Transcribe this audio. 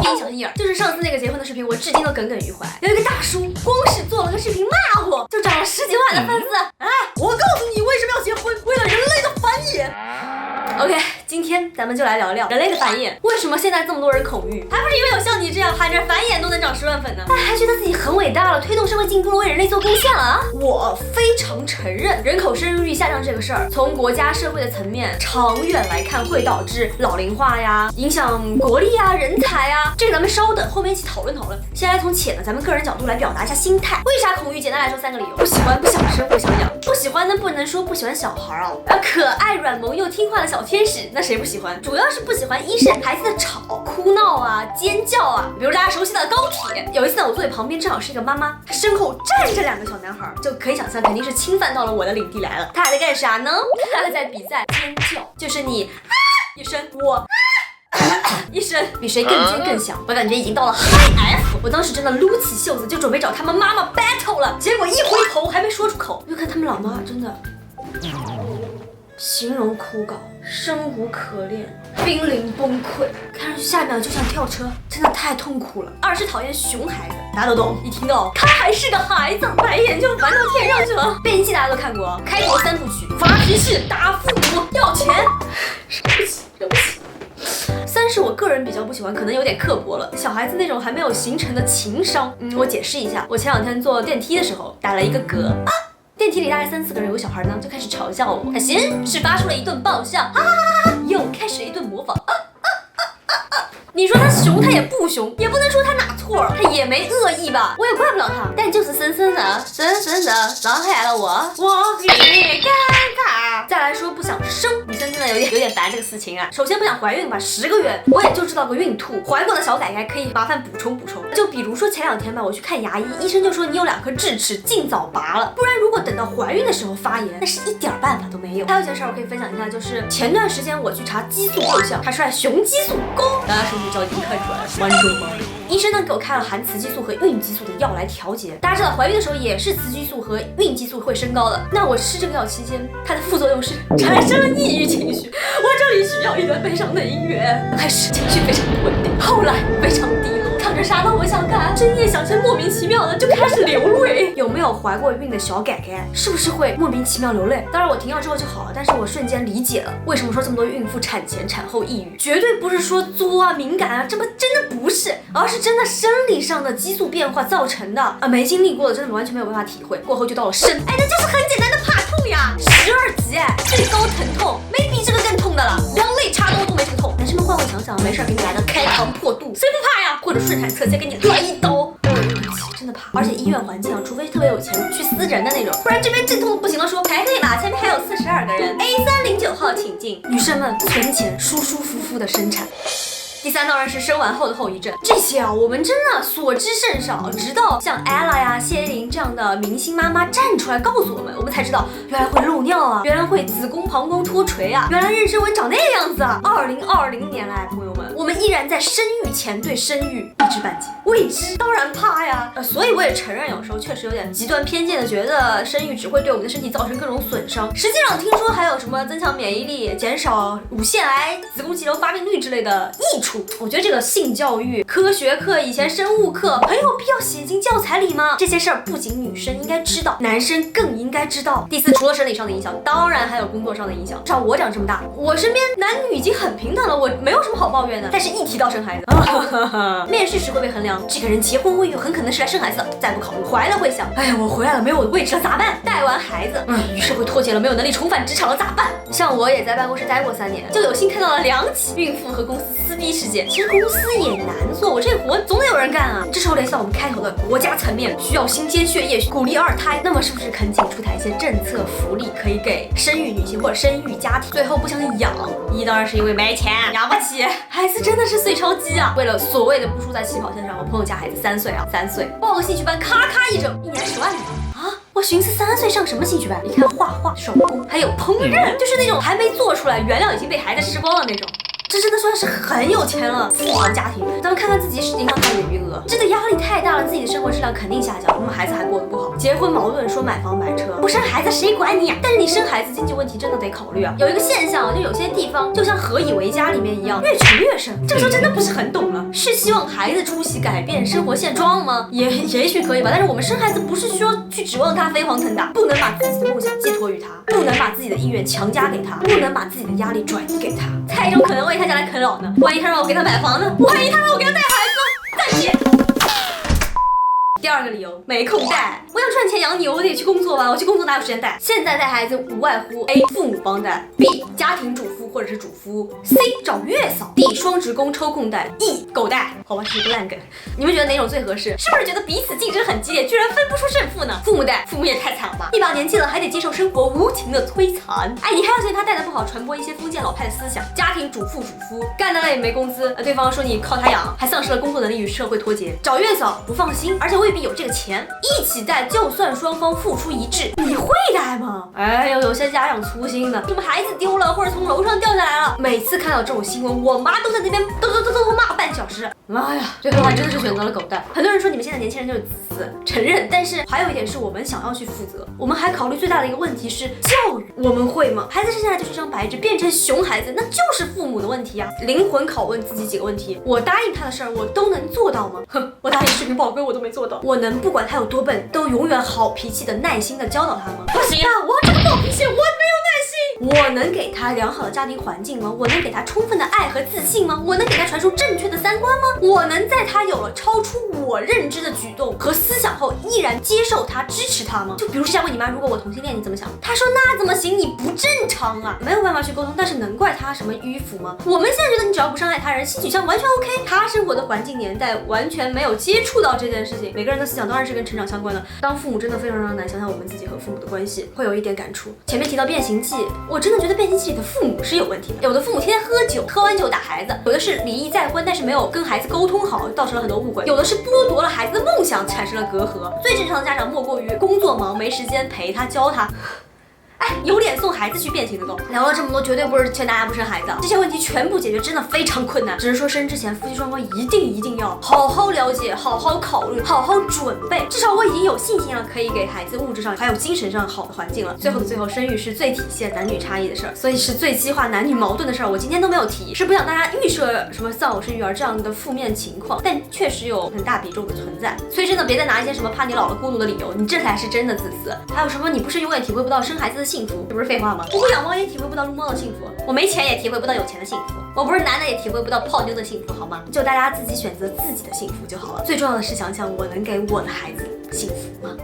别小心眼儿。就是上次那个结婚的视频，我至今都耿耿于怀。有一个大叔，光是做了个视频骂我，就涨了10几万的粉丝。哎，我告诉你为什么要结婚，为了人类的繁衍。OK， 今天咱们就来聊聊人类的繁衍。为什么现在这么多人恐育？还不是因为有像你这样喊着繁衍都能涨10万粉呢？哎，还觉得自己很伟大了，推动社会进步了，为人类做贡献了啊！我非常承认，人口生育率下降这个事儿，从国家社会的层面长远来看，会导致老龄化呀，影响国力啊、人才啊。这个咱们稍等，后面一起讨论讨论。先来从浅的咱们个人角度来表达一下心态。为啥恐育？简单来说3个理由：不喜欢、不想生、不想养。不喜欢呢，不能说不喜欢小孩啊，可爱、软萌又听话的小天使，那谁不喜欢？主要是不喜欢一是孩子的吵、哭闹啊、尖叫啊，比如大家熟悉的高铁。有一次呢，我座位旁边正好是一个妈妈，她身后站着2个小男孩，就可以想象肯定是侵犯到了我的领地来了。他俩在干啥呢？他俩在比赛尖叫，就是你啊一声，我啊一声，比谁更尖更响。我感觉已经到了 High F， 我当时真的撸起袖子就准备找他们妈妈 battle 了，结果一回头还没说出口，就看他们老妈真的形容枯槁，生无可恋，濒临崩溃，看上去下一秒就想跳车，真的太痛苦了。2是讨厌熊孩子，大家都懂，一听到他还是个孩子，白眼就翻到天上去了。变形记大家都看过，开头3部曲，发脾气、打父母、要钱，对不起。3是我个人比较不喜欢，可能有点刻薄了，小孩子那种还没有形成的情商。我解释一下，我前2天坐电梯的时候打了一个嗝啊。电梯里大概3、4个人，有个小孩呢就开始嘲笑我，他先是发出了一顿爆笑，又开始了一顿模仿，你说他熊，他也不熊，也不能说他哪错了，他也没恶意吧，我也怪不了他，但就是深深的伤害了我与你尴尬。再来说不想生，女生真的有点烦这个事情啊。首先不想怀孕吧，10个月我也就知道个孕吐，怀过的小崽崽可以麻烦补充。就比如说前2天吧，我去看牙医，医生就说你有2颗智齿，尽早拔了，不然如果等到怀孕的时候发炎，那是一点办法都没有。还有一件事我可以分享一下，就是前段时间我去查激素构象，查出来雄激素高，大家是不是就已经看出来了？完整吗？医生呢给我开了含雌激素和孕激素的药来调节。大家知道怀孕的时候也是雌激素和孕激素会升高的。那我吃这个药期间，它的副作用是产生了抑郁情绪。我这里需要一段悲伤的音乐。开始情绪非常不稳定，后来非常低落，看着啥都不想干，深夜想成莫名其妙的就开始流泪。有没有怀过孕的小改改，是不是会莫名其妙流泪？当然我停药之后就好了，但是我瞬间理解了为什么说这么多孕妇产前产后抑郁，绝对不是说作啊敏感啊，这不真的不是，而是真的生理上的激素变化造成的啊，没经历过的真的完全没有办法体会。过后就到了生，那就是很简单的怕痛呀，12级最高疼痛，没比这个更痛的了，2肋插刀都没这个痛。男生们换位想想，没事给你来个开膛破肚，谁不怕呀？或者顺产侧切给你来一刀，真的怕。而且医院环境啊，除非特别有钱去私人的那种，不然这边阵痛不行了说排队吧，前面还有42个人 A309 号请进。女生们存钱，舒舒服服的生产。第3当然是生完后的后遗症，这些啊我们真的所知甚少，直到像 Ella 呀、谢依霖这样的明星妈妈站出来告诉我们，我们才知道原来会漏尿啊，原来会子宫膀胱脱垂啊，原来妊娠纹长那个样子啊。2020年来，朋友们，我们依然在生育前对生育一知半解，未知当然怕呀。所以我也承认有时候确实有点极端偏见的觉得生育只会对我们的身体造成各种损伤，实际上听说还有什么增强免疫力、减少乳腺癌、子宫肌瘤发病率之类的益处。我觉得这个性教育科学课以前生物课很有必要写进教材里吗？这些事儿不仅女生应该知道，男生更应该知道。第4，除了生理上的影响，当然还有工作上的影响。至少我长这么大，我身边男女已经很平等了，我没有什么好抱怨的。但是一提到生孩子，面试时会被衡量这个人结婚未育，很可能是来生孩子的，再不考虑怀了会想，哎呀我回来了没有我的位置了咋办？带完孩子，与社会脱节了，没有能力重返职场了咋办？像我也在办公室待过3年，就有幸看到了2起孕妇和公司撕逼事件。其实公司也难做，我这活总得有人干啊。这时候联系到我们开头的国家层面，需要新鲜血液鼓励2胎，那么是不是恳请出台一些政策福利，可以给生育女性或者生育家庭？最后不想养，一当然是因为没钱，养不起，孩子真的是碎钞机啊。为了所谓的不输在起跑线上，我朋友家孩子3岁啊，3岁报个兴趣班，咔咔一整，1年10万呢啊！我寻思3岁上什么兴趣班？你看画画、手工，还有烹饪，就是那种还没做出来，原料已经被孩子吃光了那种。这真的算是很有钱了，富豪家庭。咱们看看自己银行卡里的余额，真的压力太大了，自己的生活质量肯定下降，我们孩子还过得不好，结婚矛盾，说买房买车，不生孩子谁管你呀？但是你生孩子经济问题真的得考虑啊。有一个现象，就有些地方就像何以为家里面一样，越穷越生。这个时候真的不是很懂了，是希望孩子出息改变生活现状吗？也许可以吧，但是我们生孩子不是需要去指望他飞黄腾达，不能把自己的梦想寄托于他，不能把自己的意愿强加给他，不能把自己的压力转移给他。还有一种可能，万一他将来啃老呢？万一他让我给他买房呢？万一他让我给他带孩子呢？再见。第二个理由，没空带。我想赚钱养你，我得去工作吧，我去工作哪有时间带？现在带孩子无外乎 A 父母帮带 ，B 家庭主妇或者是主夫 ，C 找月嫂 ，D 双职工抽空带 ，E 狗带。好吧，是一个烂梗。你们觉得哪种最合适？是不是觉得彼此竞争很激烈，居然分不出胜负呢？父母带，父母也太惨了吧！一把年纪了还得接受生活无情的摧残。哎，你还要嫌他带的不好，传播一些封建老派的思想。家庭主妇主夫干得了也没工资，对方说你靠他养，还丧失了工作能力与社会脱节。找月嫂不放心，而且未必有这个钱。一起带，就算双方付出一致，你会带吗？哎呦，有些家长粗心的，什么孩子丢了或者从楼上掉下来了，每次看到这种新闻，我妈都在那边都骂半小时。妈呀，最后还真的是选择了狗带。很多人说你们现在年轻人就是自私，承认，但是还有一点是我们想要去负责。我们还考虑最大的一个问题是教育，我们会吗？孩子生下来就是一张白纸，变成熊孩子，那就是父母的问题啊。灵魂拷问自己几个问题：我答应他的事儿，我都能做到吗？哼，我答应视频宝哥我都没做到。我能不管他有多笨，都永远好脾气的耐心的教导他吗？不行啊，我这个暴脾气，我没有耐心。我能给他良好的家庭环境吗？我能给他充分的爱和自信吗？我能给他传输正确的三观吗？我能在他有了超出我认知的举动和思想后，依然接受他、支持他吗？就比如是想问你妈，如果我同性恋，你怎么想？她说那怎么行？你不正常啊！没有办法去沟通，但是能怪他什么迂腐吗？我们现在觉得你只要不伤害他人，性取向完全 OK。他生活的环境年代完全没有接触到这件事情，每个人的思想当然是跟成长相关的。当父母真的非常难，想想我们自己和父母的关系，会有一点感触。前面提到变形记，我真的觉得变形记里的父母是有问题的。有的父母天天喝酒，喝完酒打孩子；有的是离异再婚，但是没有跟孩子沟通好，造成了很多误会；有的是剥夺了孩子的梦想，产生了隔阂。最正常的家长莫过于工作忙，没时间陪他教他。哎，有脸送孩子去变形的都。聊了这么多，绝对不是劝大家不生孩子，这些问题全部解决真的非常困难。只是说生之前，夫妻双方一定要好好了解，好好考虑，好好准备。至少我已经有信心了，可以给孩子物质上还有精神上好的环境了。最后的最后，生育是最体现男女差异的事儿，所以是最激化男女矛盾的事儿。我今天都没有提，是不想大家预设什么丧偶式育儿这样的负面情况，但确实有很大比重的存在。所以真的别再拿一些什么怕你老了孤独的理由，你这才是真的自私。还有什么你不是永远体会不到生孩子的幸福，这不是废话吗？我不养猫也体会不到撸猫的幸福，我没钱也体会不到有钱的幸福，我不是男的也体会不到泡妞的幸福，好吗？就大家自己选择自己的幸福就好了。最重要的是想想我能给我的孩子幸福吗？